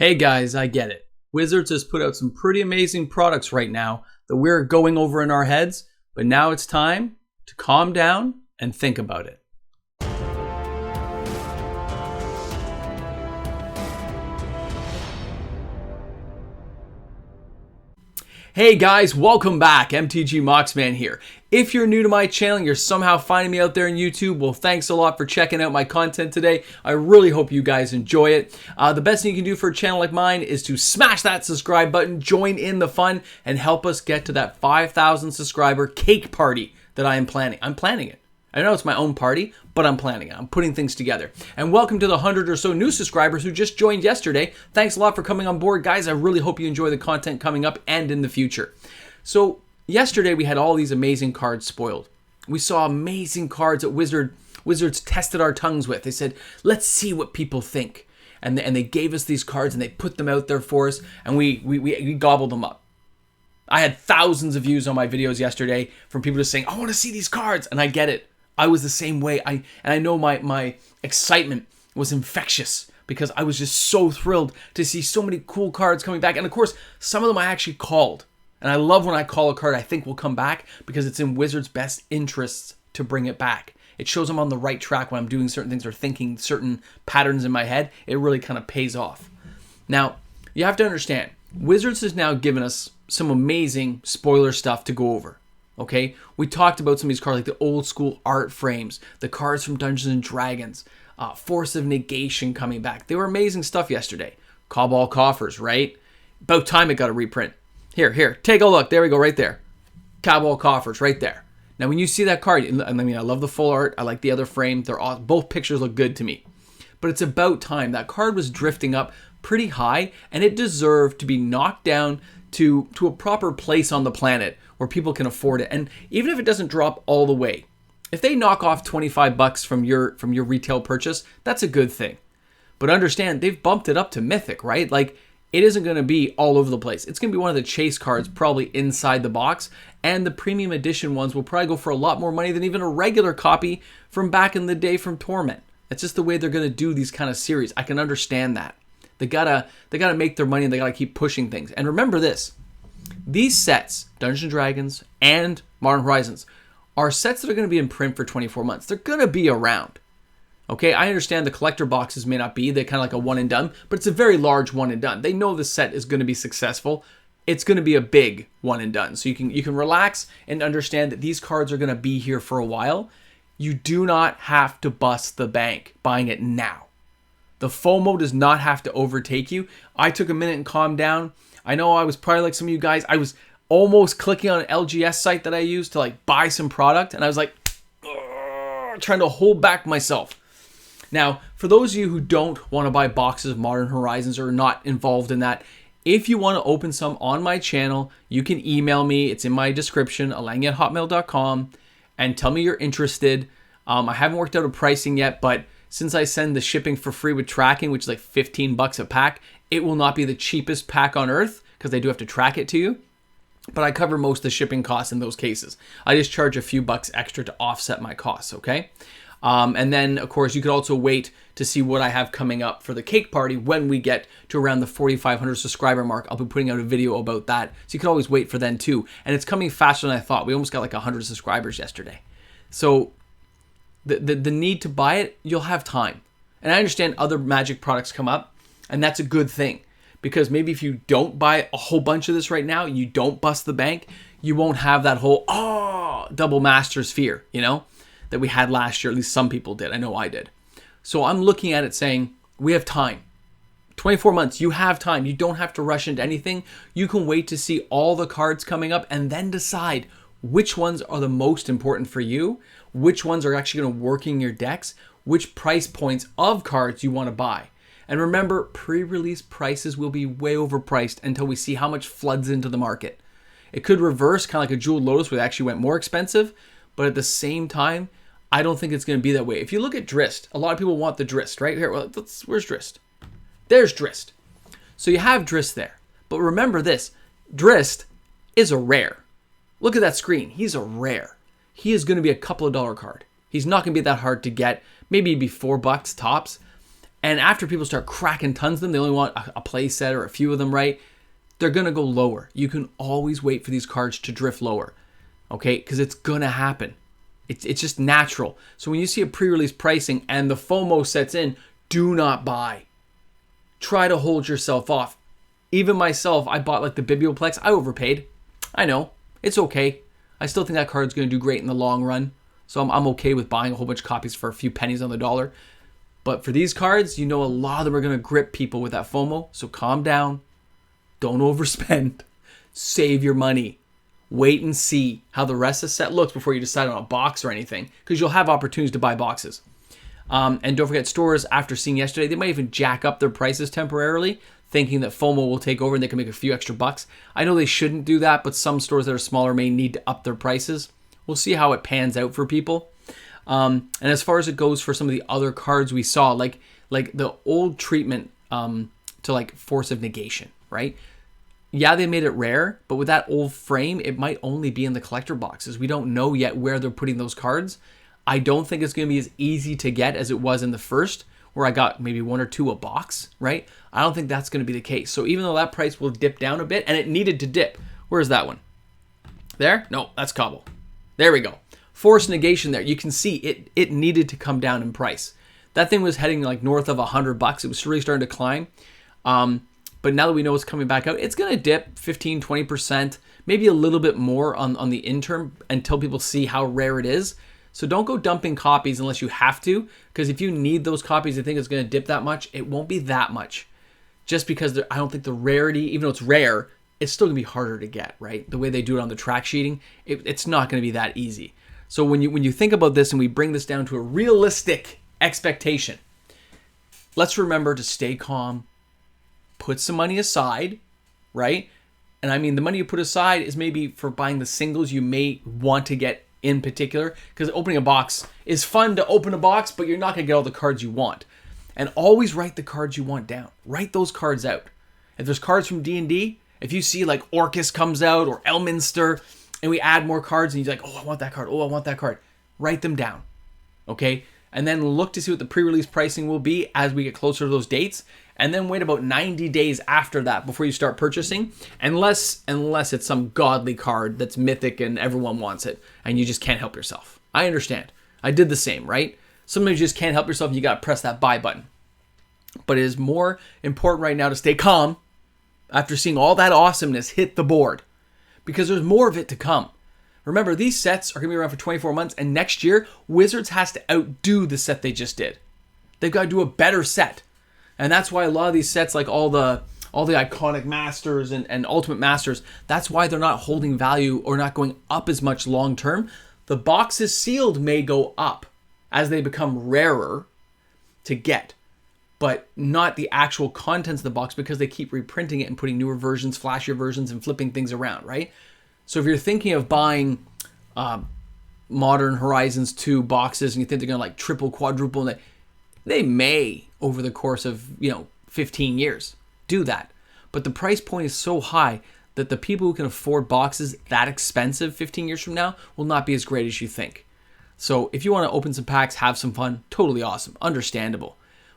Hey guys, I get it. Wizards has put out some pretty amazing products right now that we're going over in our heads, but now it's time to calm down and think about it. Hey guys, welcome back. MTG Moxman here. If you're new to my channel and you're somehow finding me out there on YouTube, well, thanks a lot for checking out my content today. I really hope you guys enjoy it. The best thing you can do for a channel like mine is to smash that subscribe button, join in the fun, and help us get to that 5,000 subscriber cake party that I am planning. I'm planning it. I know it's my own party, but I'm planning it. I'm putting things together. And welcome to the 100 or so new subscribers who just joined yesterday. Thanks a lot for coming on board, guys. I really hope you enjoy the content coming up and in the future. So yesterday we had all these amazing cards spoiled. We saw amazing cards that Wizards tested our tongues with. They said, let's see what people think. And they gave us these cards and they put them out there for us, and we gobbled them up. I had thousands of views on my videos yesterday from people just saying, I want to see these cards. And I get it. I was the same way. I know my excitement was infectious because I was just so thrilled to see so many cool cards coming back. And of course, some of them I actually called. And I love when I call a card I think will come back because it's in Wizards' best interests to bring it back. It shows I'm on the right track when I'm doing certain things or thinking certain patterns in my head. It really kind of pays off. Now, you have to understand, Wizards has now given us some amazing spoiler stuff to go over. Okay, we talked about some of these cards like the old school art frames, the cards from Dungeons and Dragons, Force of Negation coming back. They were amazing stuff yesterday. Cabal Coffers, right? About time it got a reprint. Here, take a look. There we go, right there. Cabal Coffers, right there. Now, when you see that card, I mean, I love the full art. I like the other frame. They're all, both pictures look good to me. But it's about time. That card was drifting up pretty high, and it deserved to be knocked down to a proper place on the planet where people can afford it. And even if it doesn't drop all the way, if they knock off $25 from your retail purchase, that's a good thing. But understand, they've bumped it up to Mythic, right? Like, it isn't going to be all over the place. It's going to be one of the chase cards probably inside the box, and the premium edition ones will probably go for a lot more money than even a regular copy from back in the day from Torment. That's just the way they're going to do these kind of series. I can understand that. They gotta make their money, and they gotta keep pushing things. And remember this, these sets, Dungeons and Dragons and Modern Horizons, are sets that are gonna be in print for 24 months. They're gonna be around. Okay, I understand the collector boxes may not be, they're kind of like a one and done, but it's a very large one and done. They know the set is gonna be successful. It's gonna be a big one and done. So you can relax and understand that these cards are gonna be here for a while. You do not have to bust the bank buying it now. The FOMO does not have to overtake you. I took a minute and calmed down. I know I was probably like some of you guys. I was almost clicking on an LGS site that I use to like buy some product. And I was like, trying to hold back myself. Now, for those of you who don't want to buy boxes of Modern Horizons or are not involved in that, if you want to open some on my channel, you can email me. It's in my description, alangi@hotmail.com, and tell me you're interested. I haven't worked out a pricing yet, but since I send the shipping for free with tracking, which is like $15 a pack, it will not be the cheapest pack on earth because they do have to track it to you. But I cover most of the shipping costs in those cases. I just charge a few bucks extra to offset my costs, okay? And then, of course, you could also wait to see what I have coming up for the cake party when we get to around the 4,500 subscriber mark. I'll be putting out a video about that. So you can always wait for then too. And it's coming faster than I thought. We almost got like 100 subscribers yesterday. So the need to buy it, you'll have time. And I understand other Magic products come up, and that's a good thing. Because maybe if you don't buy a whole bunch of this right now, you don't bust the bank, you won't have that whole, double Masters fear, that we had last year. At least some people did. I know I did. So I'm looking at it saying, we have time. 24 months, you have time. You don't have to rush into anything. You can wait to see all the cards coming up and then decide which ones are the most important for you, which ones are actually going to work in your decks, which price points of cards you want to buy. And remember, pre-release prices will be way overpriced until we see how much floods into the market. It could reverse, kind of like a Jeweled Lotus, where it actually went more expensive, but at the same time, I don't think it's going to be that way. If you look at Drist, a lot of people want the Drist, right? Here, where's Drist? There's Drist. So you have Drist there. But remember this, Drist is a rare. Look at that screen. He's a rare. He is going to be a couple of dollar card. He's not going to be that hard to get. Maybe it'd be $4 tops. And after people start cracking tons of them, they only want a play set or a few of them, right? They're going to go lower. You can always wait for these cards to drift lower, okay? Because it's going to happen. It's just natural. So when you see a pre-release pricing and the FOMO sets in, do not buy. Try to hold yourself off. Even myself, I bought like the Biblioplex. I overpaid. I know. It's okay. I still think that card's going to do great in the long run. So I'm okay with buying a whole bunch of copies for a few pennies on the dollar. But for these cards, you know a lot of them are going to grip people with that FOMO. So calm down. Don't overspend. Save your money. Wait and see how the rest of the set looks before you decide on a box or anything, because you'll have opportunities to buy boxes. And don't forget, stores, after seeing yesterday, they might even jack up their prices temporarily, thinking that FOMO will take over and they can make a few extra bucks. I know they shouldn't do that, but some stores that are smaller may need to up their prices. We'll see how it pans out for people. And as far as it goes for some of the other cards we saw, like the old treatment to like Force of Negation, right? Yeah, they made it rare, but with that old frame, it might only be in the collector boxes. We don't know yet where they're putting those cards. I don't think it's going to be as easy to get as it was in the first, where I got maybe 1 or 2 a box, right? I don't think that's going to be the case. So even though that price will dip down a bit, and it needed to dip. Where's that one? There? No, that's Cobble. There we go. Force Negation there. You can see it needed to come down in price. That thing was heading like north of $100. It was really starting to climb. But now that we know it's coming back out, it's going to dip 15, 20%, maybe a little bit more on the interim until people see how rare it is. So don't go dumping copies unless you have to, because if you need those copies and think it's going to dip that much, it won't be that much. Just because I don't think the rarity, even though it's rare, it's still going to be harder to get, right? The way they do it on the track sheeting, it's not going to be that easy. So when you think about this and we bring this down to a realistic expectation, let's remember to stay calm. Put some money aside, right? And I mean, the money you put aside is maybe for buying the singles you may want to get in particular, because opening a box is fun to open a box, but you're not going to get all the cards you want. And always write the cards you want down. Write those cards out. If there's cards from D&D, if you see like Orcus comes out or Elminster, and we add more cards and you're like, oh, I want that card. Oh, I want that card. Write them down, okay? And then look to see what the pre-release pricing will be as we get closer to those dates. And then wait about 90 days after that before you start purchasing, unless it's some godly card that's mythic and everyone wants it and you just can't help yourself. I understand. I did the same, right? Sometimes you just can't help yourself and you got to press that buy button. But it is more important right now to stay calm after seeing all that awesomeness hit the board, because there's more of it to come. Remember, these sets are going to be around for 24 months, and next year, Wizards has to outdo the set they just did. They've got to do a better set. And that's why a lot of these sets, like all the iconic masters and ultimate masters, that's why they're not holding value or not going up as much long term. The boxes sealed may go up as they become rarer to get, but not the actual contents of the box, because they keep reprinting it and putting newer versions, flashier versions, and flipping things around, right? So if you're thinking of buying Modern Horizons 2 boxes and you think they're going to like triple, quadruple, and they may, over the course of, 15 years, do that. But the price point is so high that the people who can afford boxes that expensive 15 years from now will not be as great as you think. So if you want to open some packs, have some fun, totally awesome, understandable.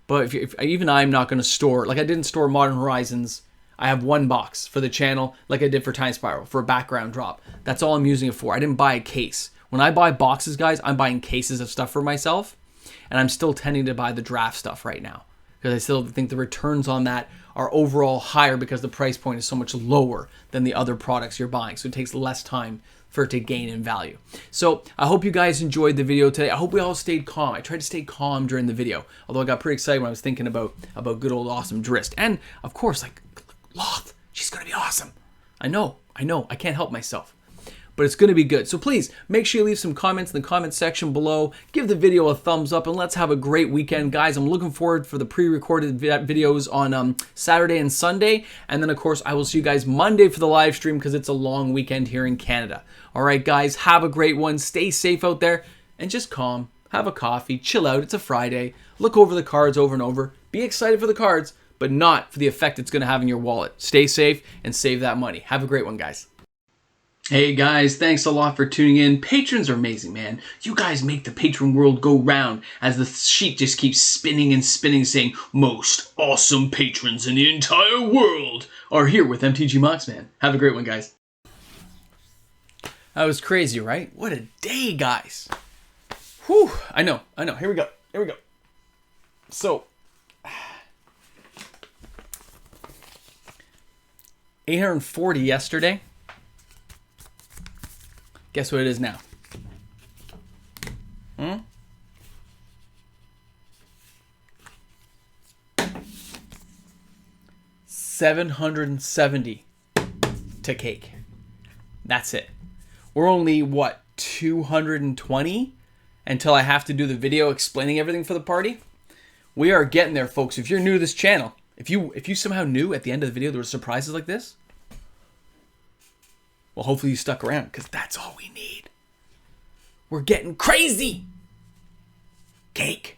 But if even I'm not going to store, like I didn't store Modern Horizons, I have 1 box for the channel, like I did for Time Spiral, for a background drop. That's all I'm using it for. I didn't buy a case. When I buy boxes, guys, I'm buying cases of stuff for myself. And I'm still tending to buy the draft stuff right now, because I still think the returns on that are overall higher because the price point is so much lower than the other products you're buying. So it takes less time for it to gain in value. So I hope you guys enjoyed the video today. I hope we all stayed calm. I tried to stay calm during the video, although I got pretty excited when I was thinking about good old awesome Drist. And of course, like Loth, she's going to be awesome. I know. I can't help myself. But it's going to be good. So please make sure you leave some comments in the comment section below. Give the video a thumbs up and let's have a great weekend, guys. I'm looking forward for the pre-recorded videos on Saturday and Sunday. And then, of course, I will see you guys Monday for the live stream because it's a long weekend here in Canada. All right, guys, have a great one. Stay safe out there and just calm. Have a coffee. Chill out. It's a Friday. Look over the cards over and over. Be excited for the cards, but not for the effect it's going to have in your wallet. Stay safe and save that money. Have a great one, guys. Hey guys, thanks a lot for tuning in. Patrons are amazing, man. You guys make the patron world go round as the sheet just keeps spinning and spinning, saying most awesome patrons in the entire world are here with MTG Moxman. Have a great one, guys. That was crazy, right? What a day, guys. Whew, I know. Here we go. So, 840 yesterday. Guess what it is now? 770 to cake. That's it. We're only, what, 220 until I have to do the video explaining everything for the party? We are getting there, folks. If you're new to this channel, if you somehow knew at the end of the video there were surprises like this, well, hopefully you stuck around, because that's all we need. We're getting crazy. Cake.